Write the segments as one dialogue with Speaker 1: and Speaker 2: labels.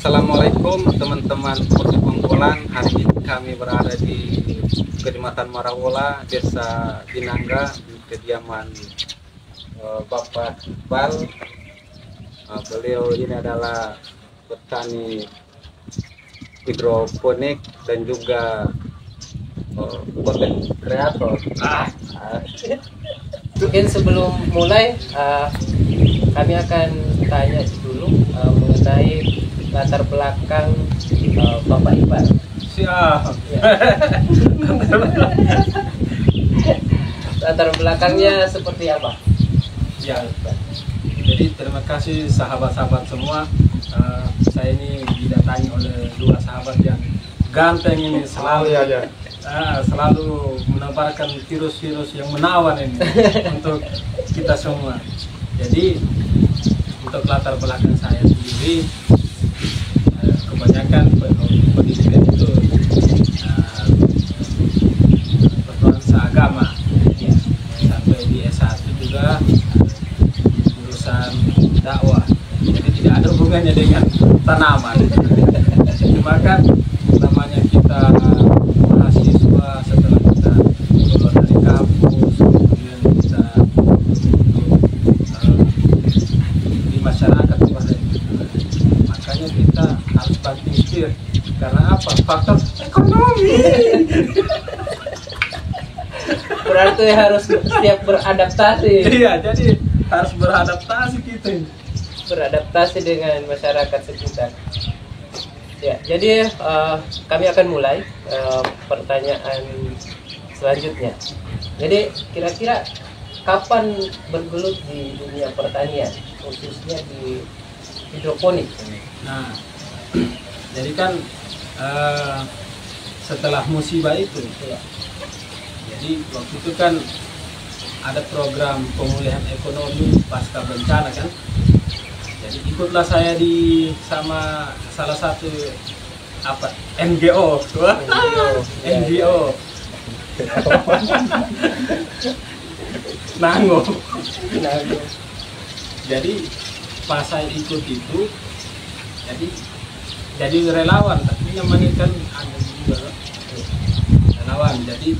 Speaker 1: Assalamualaikum teman-teman seperti Penggolan. Hari ini kami berada di Kecamatan Marawola, Desa Binangga, di kediaman Bapak Iqbal. Beliau ini adalah petani hidroponik dan juga konten kreator.
Speaker 2: Mungkin sebelum mulai kami akan tanya dulu mengenai latar belakang Bapak Iqbal.
Speaker 1: Siap.
Speaker 2: Ya. Latar belakangnya seperti apa?
Speaker 3: Ya, jadi terima kasih sahabat-sahabat semua. Saya ini didatangi oleh dua sahabat yang ganteng ini, selalu menebarkan virus-virus yang menawan ini untuk kita semua. Jadi untuk latar belakang saya sendiri, kebanyakan pendidikan itu bernuansa agama. Sampai di S1 juga jurusan dakwah. Jadi tidak ada hubungannya dengan tanaman. Cuma kan namanya kita mahasiswa, setelah kita keluar dari kampus, kemudian kita di masyarakat, makanya kita harus banting setir. Karena apa? Faktor ekonomi.
Speaker 2: Berarti harus setiap beradaptasi.
Speaker 3: Iya, jadi harus beradaptasi kita.
Speaker 2: Beradaptasi dengan masyarakat sekitar. Ya, jadi kami akan mulai pertanyaan selanjutnya. Jadi kira-kira kapan bergelut di dunia pertanian, khususnya di hidroponik?
Speaker 3: Nah, jadi kan setelah musibah itu, jadi waktu itu kan ada program pemulihan ekonomi pasca bencana kan. Jadi ikutlah saya sama salah satu NGO. Nango. Jadi pas saya ikut itu, jadi relawan, tapi namanya kan ada juga relawan. Jadi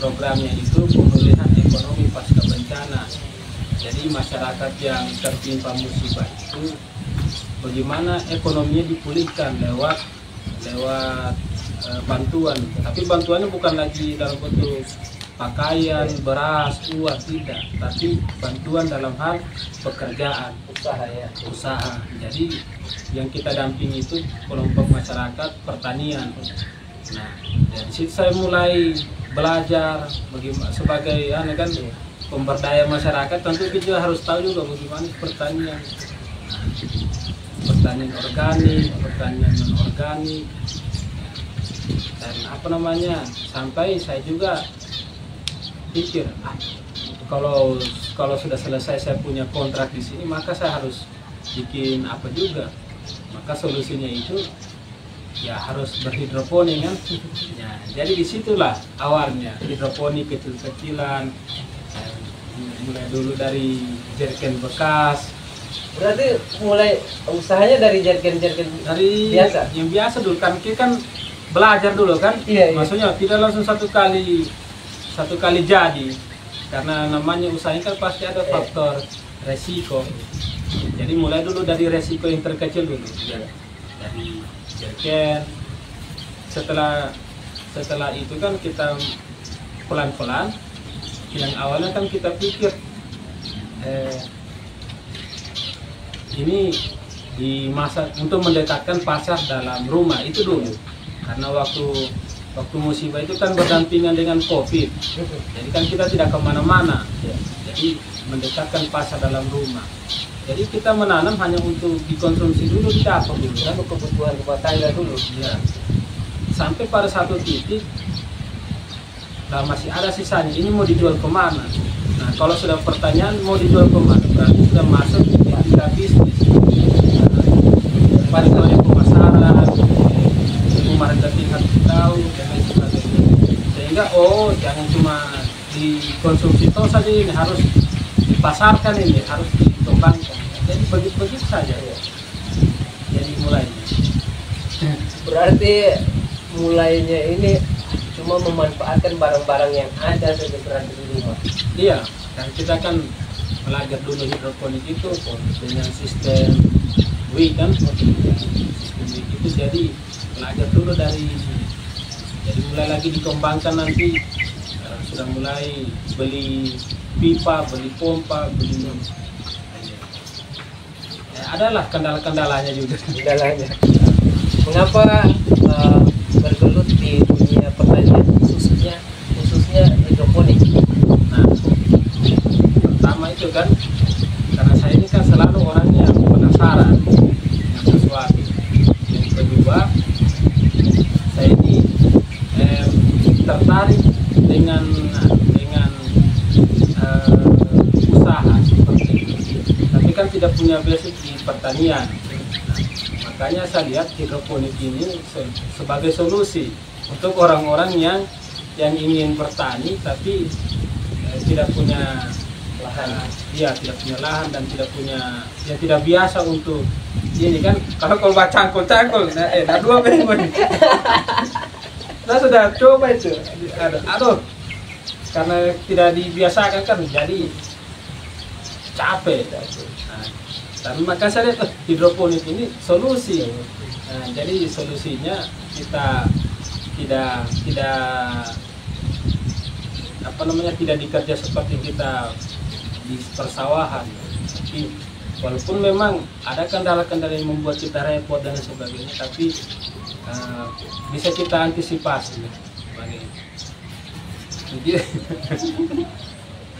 Speaker 3: programnya itu pemulihan ekonomi pasca bencana. Jadi masyarakat yang tertimpa musibah itu bagaimana ekonominya dipulihkan lewat bantuan. Tapi bantuannya bukan lagi dalam bentuk pakaian, beras, uang, tidak. Tapi bantuan dalam hal pekerjaan, usaha. Jadi yang kita dampingi itu kelompok masyarakat pertanian. Nah, dari situ saya mulai belajar bagaimana sebagai pemberdaya masyarakat. Tentu kita harus tahu juga bagaimana pertanian organik, pertanian non organik, dan sampai saya juga pikir kalau sudah selesai saya punya kontrak di sini, maka saya harus bikin apa juga. Maka solusinya itu ya harus berhidroponik kan. Ya, jadi disitulah awalnya hidroponik kecil-kecilan. Mulai dulu dari jerken bekas.
Speaker 2: Berarti mulai usahanya dari jerken biasa?
Speaker 3: Yang biasa dulu kan, kita kan belajar dulu kan. Iya. Maksudnya tidak langsung satu kali jadi, karena namanya usahanya kan pasti ada faktor resiko. Jadi mulai dulu dari resiko yang terkecil dulu. Dari jerken. Setelah itu kan kita pelan-pelan. Yang awalnya kan kita pikir ini di masa untuk mendekatkan pasar dalam rumah itu dulu, karena waktu musibah itu kan berdampingan dengan COVID, jadi kan kita tidak kemana-mana, jadi mendekatkan pasar dalam rumah. Jadi kita menanam hanya untuk dikonsumsi dulu, tidak apa dulu, kan kebutuhan rumah tangga dulu. Ya. Sampai pada satu titik. Nah, masih ada sisanya, ini mau dijual kemana? Nah, kalau sudah pertanyaan mau dijual kemana, berarti sudah masuk etika bisnis. Pada pemasaran, rumah harga tingkat tahu, dan lain sebagainya. Sehingga jangan cuma dikonsumsi toh saja, ini harus dipasarkan, ini harus dikembangkan. Jadi begitu saja ya. Jadi mulai.
Speaker 2: Berarti mulainya ini cuma memanfaatkan barang-barang yang ada saja berarti di rumah.
Speaker 3: Iya, dan kita kan belajar dulu hidroponik itu dengan sistem WIC kan, sistem WIC itu jadi belajar dulu dari, jadi mulai lagi dikembangkan nanti. Sudah mulai beli pipa, beli pompa, beli ya, adalah kendala-kendalanya juga.
Speaker 2: Kendalanya. Mengapa bergelut di dunia pertanian khususnya hidroponik?
Speaker 3: Nah, pertama itu kan karena saya ini kan selalu orang yang penasaran dengan sesuatu. Yang kedua, saya ini tertarik dengan usaha seperti itu. Tapi kan tidak punya basic di pertanian. Makanya saya lihat hidroponik ini sebagai solusi untuk orang-orang yang ingin bertani tapi tidak punya lahan, tidak punya lahan dan tidak biasa untuk ini kan. Kalau cangkul, nah dua minggu nih. Saya sudah coba itu, aduh, karena tidak dibiasakan kan, jadi capek. Nah, tapi maka saya lihat hidroponik ini solusi. Nah, jadi solusinya kita tidak dikerja seperti kita di persawahan. Tapi walaupun memang ada kendala-kendala yang membuat kita repot dan sebagainya, tapi bisa kita antisipasi.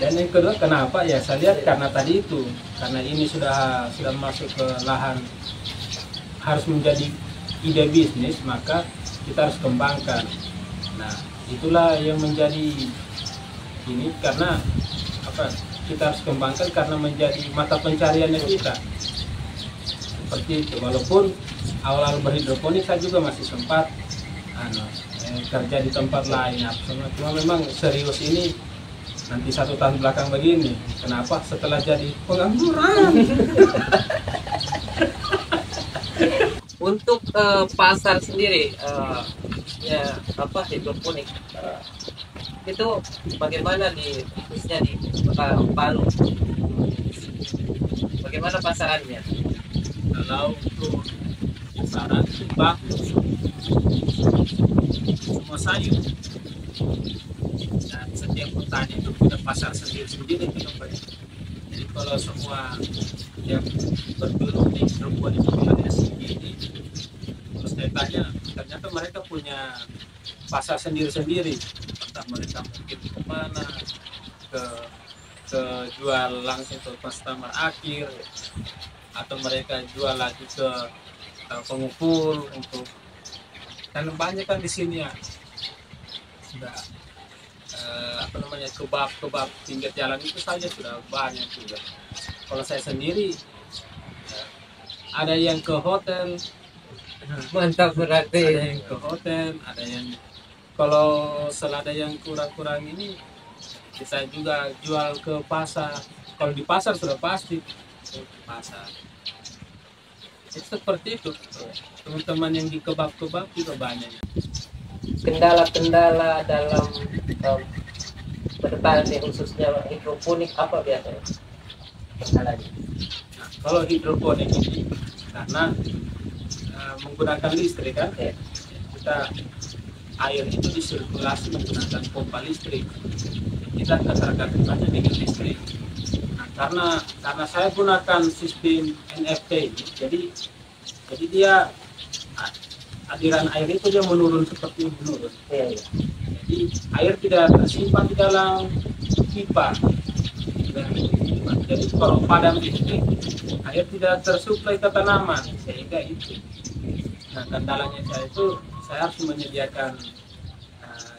Speaker 3: Dan yang kedua, kenapa ya saya lihat karena tadi itu, karena ini sudah masuk ke lahan, harus menjadi ide bisnis, maka kita harus kembangkan. Nah, itulah yang menjadi ini, karena kita harus kembangkan karena menjadi mata pencariannya kita. Seperti itu. Walaupun awal-awal berhidroponik saya juga masih sempat kerja di tempat lain, cuma memang serius ini nanti 1 tahun belakang begini. Kenapa? Setelah jadi pengangguran.
Speaker 2: Untuk pasar sendiri, hidroponik itu bagaimana khususnya di Palu? Bagaimana pasarannya?
Speaker 3: Kalau untuk pasaran itu bagus, semua sayur, dan setiap petani itu punya pasar sendiri-sendiri. Jadi kalau semua yang bergelut di hidroponik itu ada segini, terus ternyata mereka punya pasar sendiri-sendiri. Entah mereka mungkin kemana, ke jual langsung ke customer akhir, atau mereka jual lagi ke pengumpul untuk, dan banyak kan di sini ya sudah kebab pinggir jalan itu saja sudah banyak juga. Kalau saya sendiri ada yang ke hotel.
Speaker 2: Mantap, berarti
Speaker 3: ada yang ke hotel, ada yang kalau selada yang kurang-kurang ini bisa juga jual ke pasar. Kalau di pasar sudah pasti ke pasar. Seperti itu. Teman-teman yang di kebab-kebab juga banyak.
Speaker 2: Kendala-kendala dalam bertani khususnya hidroponik apa biasanya kendalanya?
Speaker 3: Nah, kalau hidroponik ini karena menggunakan listrik kan, kita air itu disirkulasi menggunakan pompa listrik. Kita ketergantungannya dengan listrik. Nah, karena saya gunakan sistem NFT ini, jadi dia aliran air itu dia menurun seperti menurun. Jadi air tidak tersimpan di dalam pipa. Jadi kalau padam listrik, air tidak tersuplai ke tanaman, sehingga itu. Nah, kendalanya saya harus menyediakan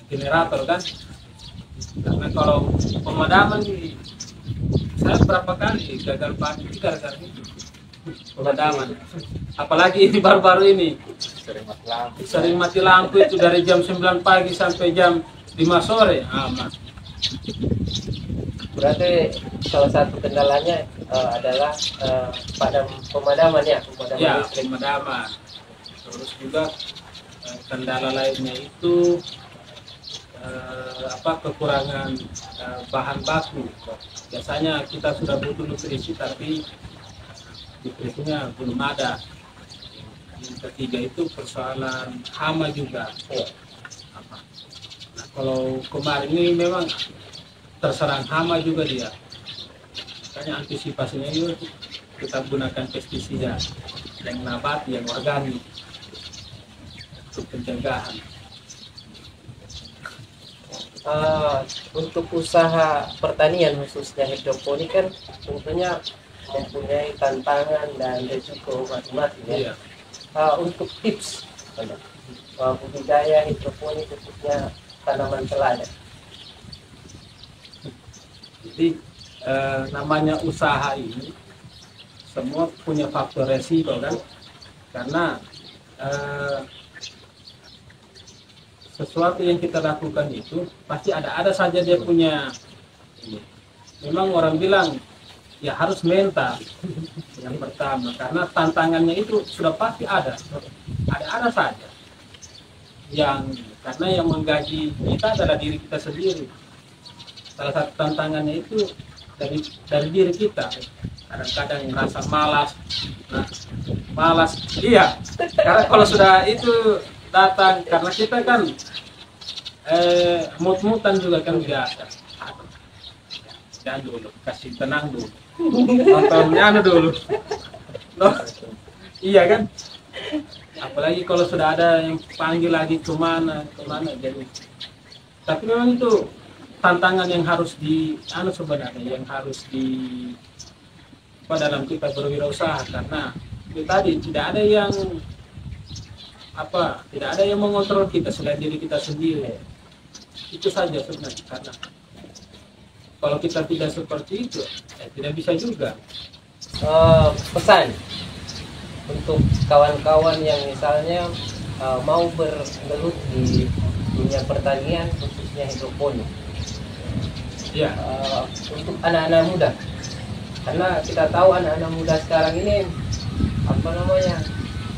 Speaker 3: generator kan, karena kalau pemadaman ini saya berapa kali gagal panen gara-gara itu pemadaman. Apalagi ini baru-baru ini sering mati lampu itu dari jam 9 pagi sampai jam 5 sore.
Speaker 2: Berarti salah satu kendalanya adalah pemadaman ya,
Speaker 3: Ya, pemadaman. Terus juga kendala lainnya itu kekurangan bahan baku. Biasanya kita sudah butuh nutrisi tapi nutrisinya belum ada. Yang ketiga itu persoalan hama juga. Nah, kalau kemarin ini memang terserang hama juga dia. Makanya antisipasinya itu kita gunakan pestisida yang nabati, yang organik untuk pencegahan.
Speaker 2: Untuk usaha pertanian khususnya hidroponik kan tentunya mempunyai tantangan dan resiko masing-masing ya.
Speaker 3: Iya.
Speaker 2: Untuk tips budidaya hidroponik khususnya tanaman selada.
Speaker 3: Jadi namanya usaha ini semua punya faktor resiko kan, karena sesuatu yang kita lakukan itu pasti ada saja dia punya. Memang orang bilang ya harus mental yang pertama, karena tantangannya itu sudah pasti ada saja. Karena yang menggaji kita adalah diri kita sendiri. Salah satu tantangannya itu dari diri kita. Kadang-kadang merasa malas, iya. Karena kalau sudah itu datang, karena kita kan mut-mutan juga kan biasa. Jangan dulu, kasih tenang dulu. Nontonnya dulu. Loh, iya kan? Apalagi kalau sudah ada yang panggil lagi kemana jadi. Tapi memang itu tantangan yang harus sebenarnya yang harus dalam kita berwirausaha, karena itu tadi tidak ada yang mengontrol kita selain diri kita sendiri. Itu saja sebenarnya, karena kalau kita tidak seperti itu tidak bisa juga.
Speaker 2: Pesan untuk kawan-kawan yang misalnya mau bergelut di dunia pertanian khususnya hidroponik,
Speaker 3: Ya.
Speaker 2: untuk anak-anak muda, karena kita tahu anak-anak muda sekarang ini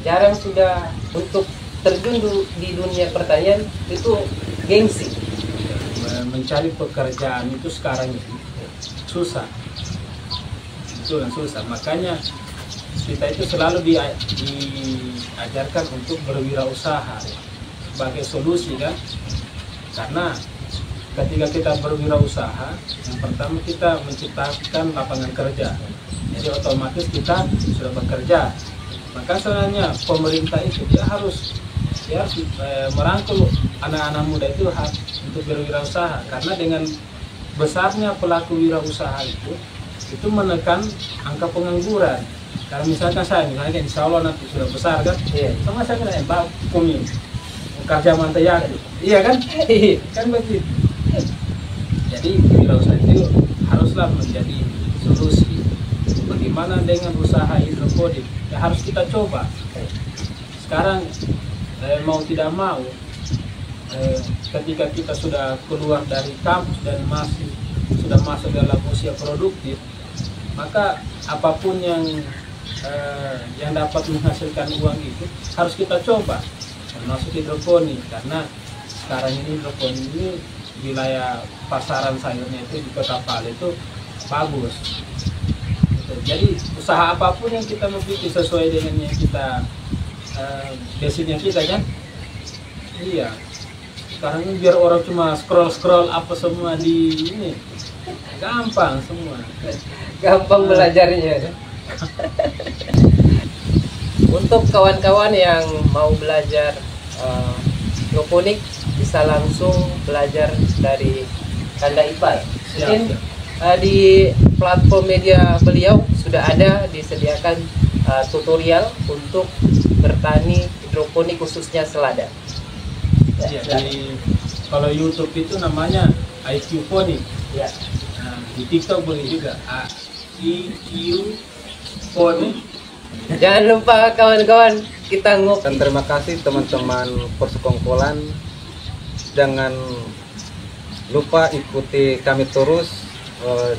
Speaker 2: jarang sudah untuk terjun di dunia pertanian, itu gengsi.
Speaker 3: Mencari pekerjaan itu sekarang itu susah, makanya kita itu selalu diajarkan untuk berwirausaha sebagai solusi kan, karena ketika kita berwirausaha, yang pertama kita menciptakan lapangan kerja, jadi otomatis kita sudah bekerja. Maka sebenarnya pemerintah itu dia harus merangkul anak-anak muda itu untuk berwirausaha, karena dengan besarnya pelaku wirausaha itu menekan angka pengangguran. Karena misalkan insya Allah nanti sudah besar kan, sama saya kena embak kuning kerja mantaya, iya kan, kan begitu. Jadi wirausaha itu haruslah menjadi solusi. Bagaimana dengan usaha hidroponik? Ya harus kita coba. Sekarang mau tidak mau, ketika kita sudah keluar dari kampus dan sudah masuk dalam usia produktif, maka apapun yang dapat menghasilkan uang itu harus kita coba, termasuk hidroponik. Karena sekarang ini hidroponik ini wilayah pasaran sayurnya itu di Kota Palu itu bagus. Jadi usaha apapun yang kita memiliki sesuai dengan yang kita basicnya kita kan, iya. Sekarang ini biar orang cuma scroll apa semua di ini, gampang semua.
Speaker 2: Gampang belajarnya. Untuk kawan-kawan yang mau belajar hidroponik, bisa langsung belajar dari Kanda Ipal. Mungkin di platform media beliau sudah ada disediakan tutorial untuk bertani hidroponik khususnya selada.
Speaker 3: Ya, kalau YouTube itu namanya IQ Ponik.
Speaker 2: Ya.
Speaker 3: Nah, di TikTok boleh juga IQ Ponik.
Speaker 2: Jangan lupa kawan-kawan, kita ngopi.
Speaker 1: Dan terima kasih teman-teman persekongkolan. Jangan lupa ikuti kami terus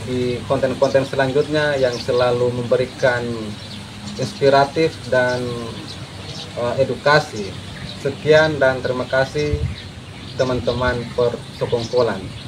Speaker 1: di konten-konten selanjutnya yang selalu memberikan inspiratif dan edukasi. Sekian dan terima kasih teman-teman persekongkolan.